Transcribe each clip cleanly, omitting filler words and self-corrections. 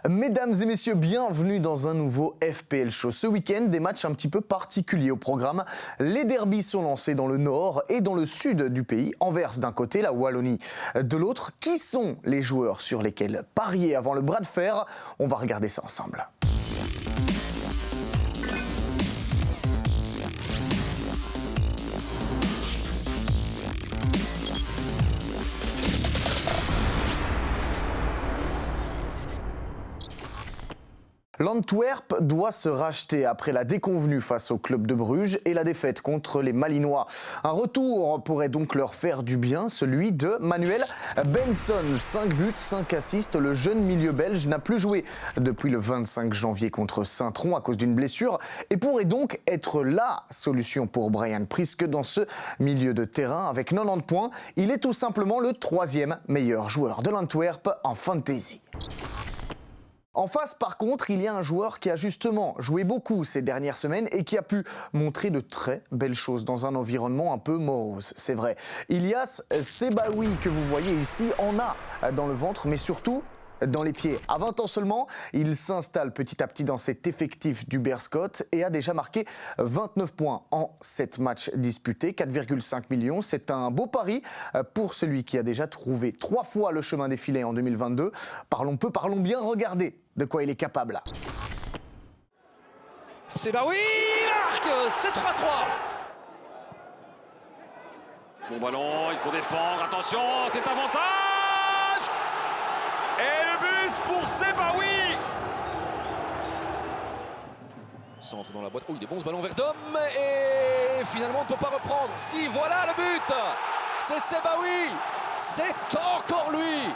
Mesdames et messieurs, bienvenue dans un nouveau FPL Show. Ce week-end, des matchs un petit peu particuliers au programme. Les derbys sont lancés dans le nord et dans le sud du pays. Anvers d'un côté, la Wallonie de l'autre. Qui sont les joueurs sur lesquels parier avant le bras de fer? On va regarder ça ensemble. L'Antwerp doit se racheter après la déconvenue face au club de Bruges et la défaite contre les Malinois. Un retour pourrait donc leur faire du bien, celui de Manuel Benson. 5 buts, 5 assists, le jeune milieu belge n'a plus joué depuis le 25 janvier contre Saint-Tron à cause d'une blessure et pourrait donc être la solution pour Brian Priske dans ce milieu de terrain. Avec 90 points, il est tout simplement le 3e meilleur joueur de l'Antwerp en fantasy. En face, par contre, il y a un joueur qui a justement joué beaucoup ces dernières semaines et qui a pu montrer de très belles choses dans un environnement un peu morose, c'est vrai. Ilyas Sebaoui, que vous voyez ici, en a dans le ventre, mais surtout dans les pieds. À 20 ans seulement, il s'installe petit à petit dans cet effectif du Beerscot et a déjà marqué 29 points en 7 matchs disputés, 4,5 millions. C'est un beau pari pour celui qui a déjà trouvé 3 fois le chemin des filets en 2022. Parlons peu, parlons bien, regardez de quoi il est capable là. Sebaoui marque, c'est 3-3. Bon ballon, il faut défendre, attention, c'est avantage. Et le but pour Sebaoui. Centre dans la boîte, oh il est bon ce ballon vers Dom et finalement on ne peut pas reprendre. Si, voilà le but, c'est Sebaoui, c'est encore lui.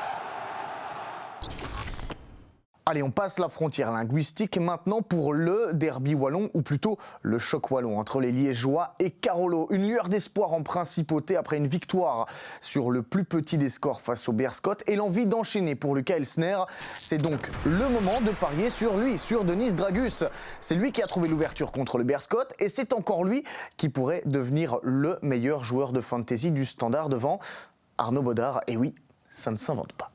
Allez, on passe la frontière linguistique maintenant pour le derby wallon, ou plutôt le choc wallon entre les Liégeois et Carolo. Une lueur d'espoir en principauté après une victoire sur le plus petit des scores face au Beerscot et l'envie d'enchaîner pour Lucas Elsner. C'est donc le moment de parier sur lui, sur Denis Dragus. C'est lui qui a trouvé l'ouverture contre le Beerscot et c'est encore lui qui pourrait devenir le meilleur joueur de fantasy du Standard devant Arnaud Baudard. Et oui, ça ne s'invente pas.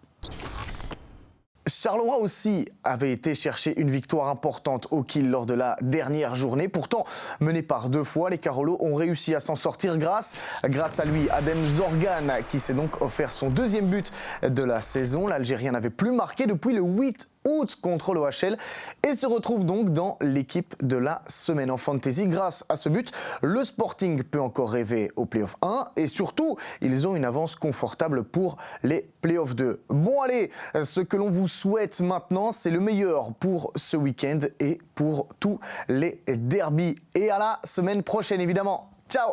Charleroi aussi avait été chercher une victoire importante au kill lors de la dernière journée. Pourtant, mené par 2 fois, les Carolos ont réussi à s'en sortir grâce à lui, Adem Zorgan, qui s'est donc offert son 2e but de la saison. L'Algérien n'avait plus marqué depuis le 8 août contre l'OHL et se retrouve donc dans l'équipe de la semaine en fantasy. Grâce à ce but, le Sporting peut encore rêver au Playoff 1 et surtout, ils ont une avance confortable pour les Playoff 2. Bon allez, ce que l'on vous souhaite maintenant, c'est le meilleur pour ce week-end et pour tous les derbys. Et à la semaine prochaine évidemment. Ciao!